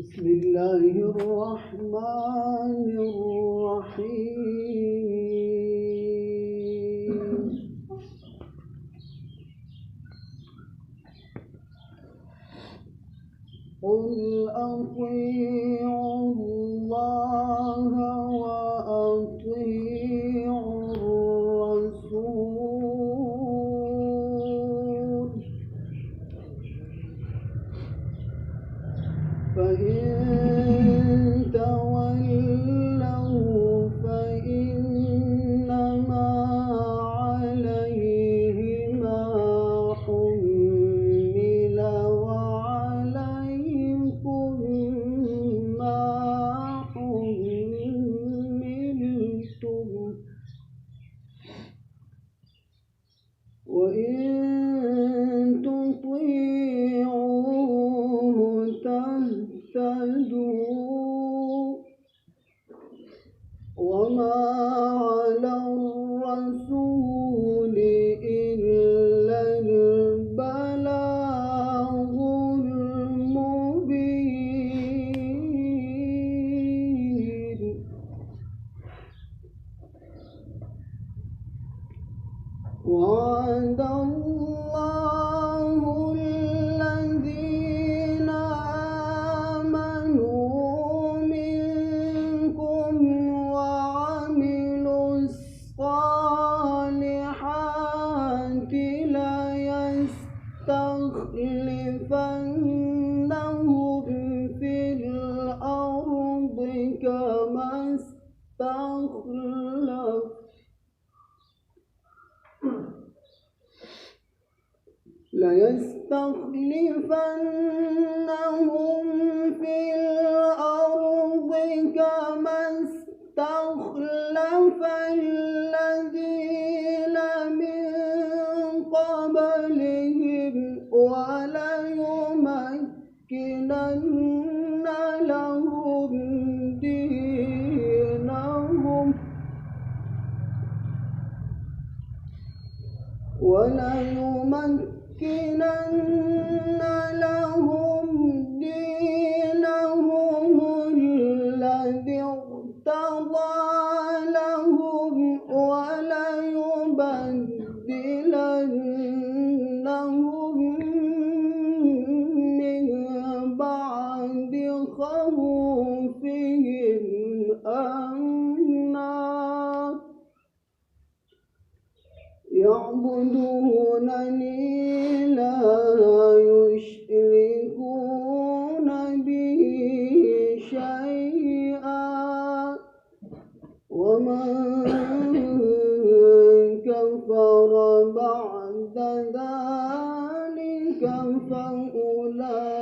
بسم الله الرحمن الرحيم. قل أطيعوا الله وأطيعوا الرسول، فإن تولوا فإنما عليه ما حمل وعليكم ما حملتم، وإن تطيعوه تهتدوا، وما على الرسول إلا البلاغ المبين. وعد الله الذين آمنوا منكم وعملوا الصالحات ليستخلفنهم في الأرض كما استخلف الذين من قبلهم، وليمكنن لهم دينهم الذي ارتضى لهم، وليبدلنهم من بعد خوفهم أمنا يعبدونني لا يشركون به شيئا، ومن كفر بعد ذلك فأولئك